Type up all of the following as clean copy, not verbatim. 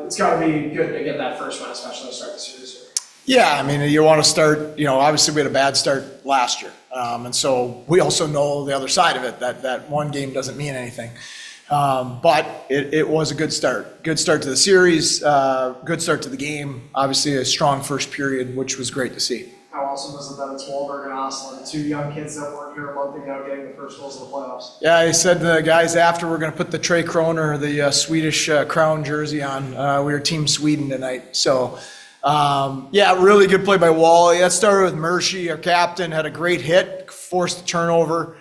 It's got to be good to get that first one, especially to start the series. Yeah, I mean, you want to start, obviously we had a bad start last year. And so we also know the other side of it, that one game doesn't mean anything. But it was a good start. Good start to the series, good start to the game. Obviously a strong first period, which was great to see. How awesome was it that it's Wahlberg and Ostlund, two young kids that weren't here a month ago getting the first goals of the playoffs? Yeah, I said to the guys after we're going to put the Tre Kroner, the Swedish crown jersey on. We were Team Sweden tonight. So, yeah, really good play by Wally. That started with Mershey, our captain, had a great hit, forced a turnover.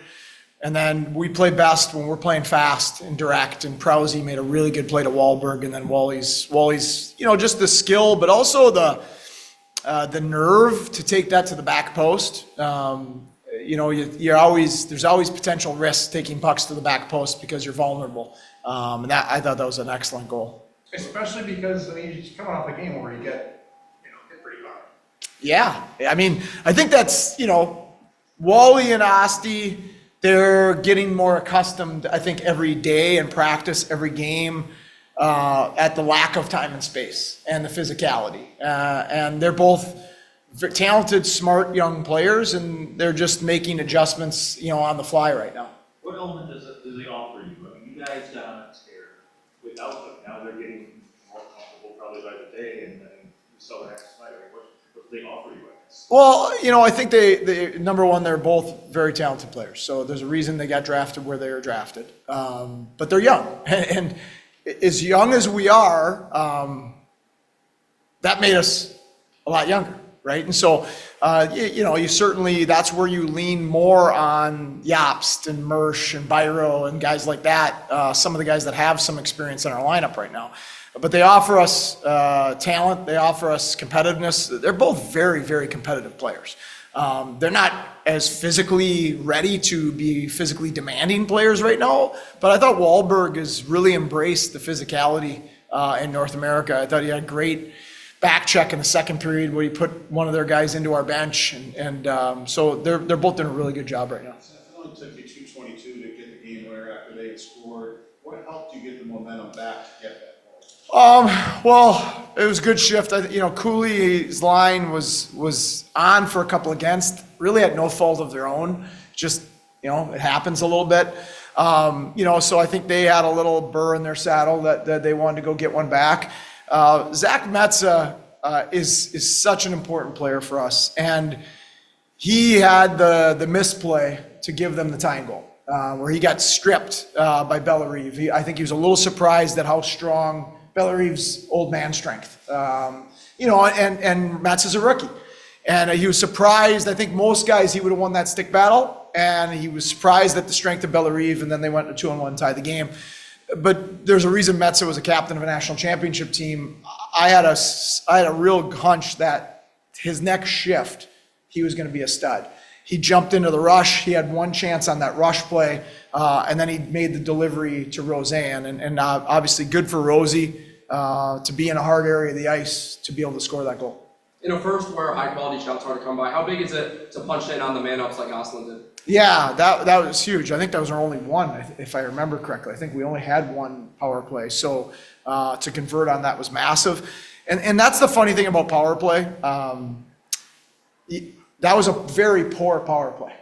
And then we play best when we're playing fast and direct. And Prowse made a really good play to Wahlberg. And then Wally's, just the skill, but also the nerve to take that to the back post. There's always potential risk taking pucks to the back post because you're vulnerable. And I thought that was an excellent goal. Especially because you're just coming off a game where you get hit pretty hard. Yeah, I mean, I think that's Wally and Asti. They're getting more accustomed, I think, every day in practice, every game, at the lack of time and space and the physicality. And they're both talented, smart young players, and they're just making adjustments, on the fly right now. What element does they offer you? I mean, you guys down there without them, now they're getting more comfortable probably by the day, and then you saw the next fight. What do they offer you? Well, I think they number one, they're both very talented players. So there's a reason they got drafted where they were drafted. But they're young. And as young as we are, that made us a lot younger, right? And so, you certainly, that's where you lean more on Jobst and Mersch and Byro and guys like that, some of the guys that have some experience in our lineup right now. But they offer us talent. They offer us competitiveness. They're both very, very competitive players. They're not as physically ready to be physically demanding players right now, but I thought Wahlberg has really embraced the physicality in North America. I thought he had a great back check in the second period where he put one of their guys into our bench, and so they're both doing a really good job right now. Seth, it only took you 2:22 to get the game winner after they had scored. What helped you get the momentum back to get that? Well, it was a good shift. Cooley's line was on for a couple against, really at no fault of their own. Just, it happens a little bit. So I think they had a little burr in their saddle that they wanted to go get one back. Zach Metza is such an important player for us, and he had the misplay to give them the tying goal, where he got stripped by Bellerive. I think he was a little surprised at how strong Bellerive's old man strength, and Metz is a rookie. And he was surprised. I think most guys, he would have won that stick battle. And he was surprised at the strength of Bellerive, and then they went to 2-on-1, tie the game. But there's a reason Metza was a captain of a national championship team. I had a real hunch that his next shift, he was going to be a stud. He jumped into the rush. He had one chance on that rush play, and then he made the delivery to Roseanne. And obviously good for Rosie to be in a hard area of the ice to be able to score that goal. In a first where high-quality shots hard to come by, how big is it to punch in on the man-ups like Ostlund did? Yeah, that was huge. I think that was our only one, if I remember correctly. I think we only had one power play. So to convert on that was massive. And that's the funny thing about power play. That was a very poor power play.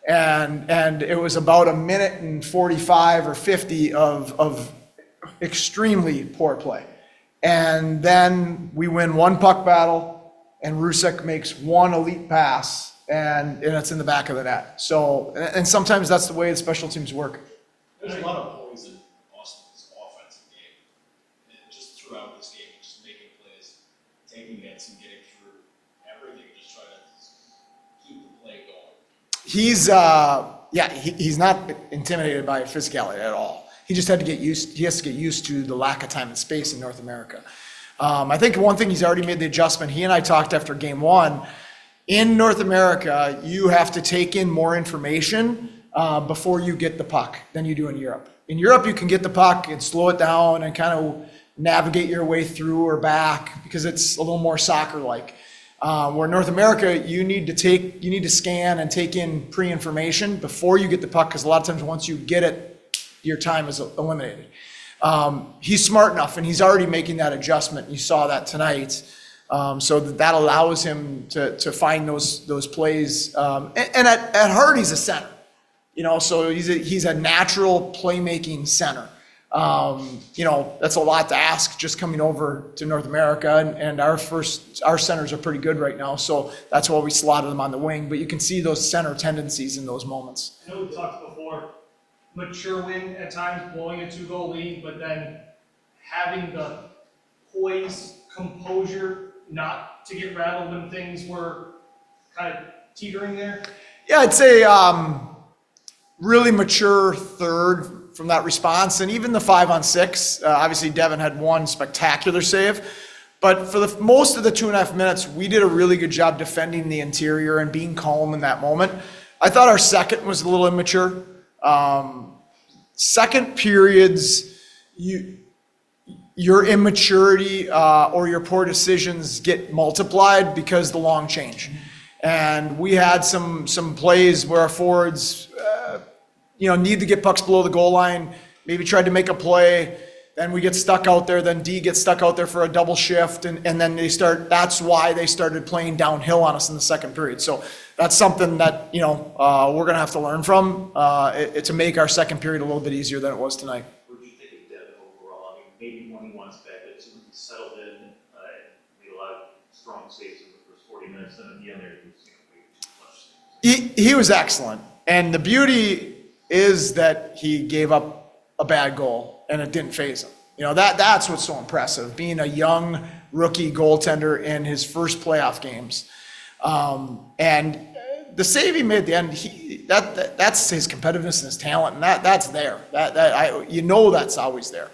And it was about a minute and 45 or 50 of extremely poor play. And then we win one puck battle, and Rusek makes one elite pass, and it's in the back of the net. So, and sometimes that's the way the special teams work. There's a lot of poise in Austin's offensive game, and just throughout this game, just making plays, taking hits, and getting through everything, just trying to keep the play going. He's not intimidated by physicality at all. He just has to get used to the lack of time and space in North America. I think one thing he's already made the adjustment. He and I talked after game one. In North America, you have to take in more information before you get the puck than you do in Europe. In Europe, you can get the puck and slow it down and kind of navigate your way through or back because it's a little more soccer-like. Where North America, you need to scan and take in pre-information before you get the puck, because a lot of times once you get it, your time is eliminated. He's smart enough, and he's already making that adjustment. You saw that tonight. So that allows him to find those plays. And at heart, he's a center. So he's a natural playmaking center. That's a lot to ask just coming over to North America, and our centers are pretty good right now, so that's why we slotted them on the wing. But you can see those center tendencies in those moments. I know we talked before, mature win at times, blowing a 2-goal lead, but then having the poise, composure, not to get rattled when things were kind of teetering there. Yeah, I'd say really mature third from that response, and even the 5-on-6. Obviously, Devin had one spectacular save, but for the most of the 2.5 minutes, we did a really good job defending the interior and being calm in that moment. I thought our second was a little immature. Second periods, your immaturity or your poor decisions get multiplied because the long change. And we had some plays where our forwards need to get pucks below the goal line, maybe tried to make a play, then we get stuck out there, then D gets stuck out there for a double shift, and then that's why they started playing downhill on us in the second period. So that's something that, we're gonna have to learn from to make our second period a little bit easier than it was tonight. What did you think of Devin overall? I mean, maybe when he wants back, but he settled in, and made a lot of strong saves in the first 40 minutes, and at the end there, he was way too much. He was excellent, and the beauty is that he gave up a bad goal and it didn't faze him. That's what's so impressive, being a young rookie goaltender in his first playoff games. And the save he made at the end, that's his competitiveness and his talent, and that's there. That's always there.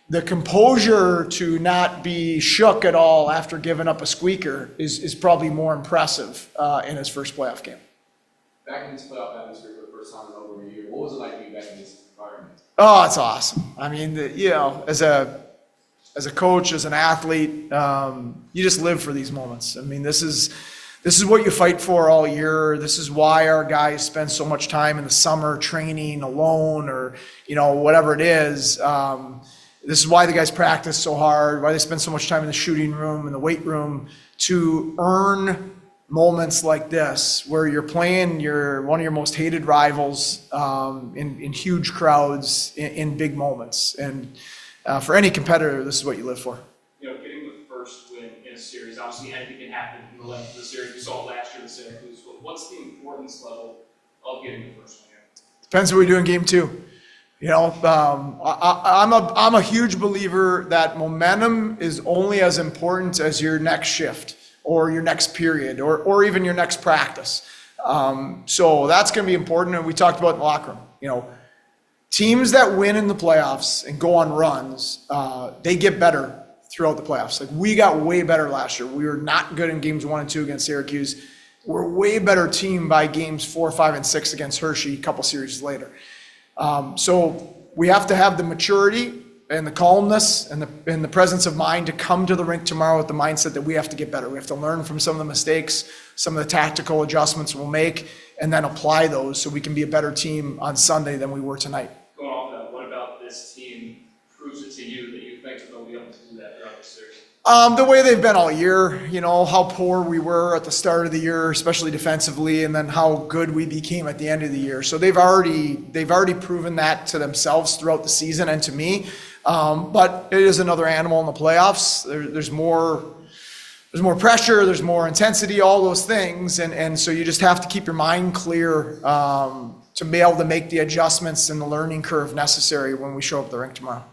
The composure to not be shook at all after giving up a squeaker is probably more impressive in his first playoff game. Back in this playoff atmosphere for the first time in over a year, what was it like being back in this environment? Oh, it's awesome. I mean, as a coach, as an athlete, you just live for these moments. I mean, this is what you fight for all year. This is why our guys spend so much time in the summer training alone, or whatever it is. This is why the guys practice so hard, why they spend so much time in the shooting room and the weight room, to earn moments like this, where you're playing one of your most hated rivals in huge crowds in big moments. And for any competitor, this is what you live for. Getting the first win in a series, obviously anything can happen in the length of the series. We saw it last year in Syracuse. What's the importance level of getting the first win? Depends what we do in game 2. I'm a huge believer that momentum is only as important as your next shift, or your next period, or even your next practice. So that's going to be important, and we talked about in the locker room. Teams that win in the playoffs and go on runs, they get better throughout the playoffs. Like, we got way better last year. We were not good in games 1 and 2 against Syracuse. We're a way better team by games 4, 5, and 6 against Hershey a couple series later. So we have to have the maturity and the calmness and the presence of mind to come to the rink tomorrow with the mindset that we have to get better. We have to learn from some of the mistakes, some of the tactical adjustments we'll make, and then apply those so we can be a better team on Sunday than we were tonight. Going off that, what about this team proves it to you that you think that they'll be able to do that throughout the series? The way they've been all year, how poor we were at the start of the year, especially defensively, and then how good we became at the end of the year. So they've already proven that to themselves throughout the season and to me. But it is another animal in the playoffs. There's more pressure, there's more intensity, all those things, and so you just have to keep your mind clear to be able to make the adjustments and the learning curve necessary when we show up at the rink tomorrow.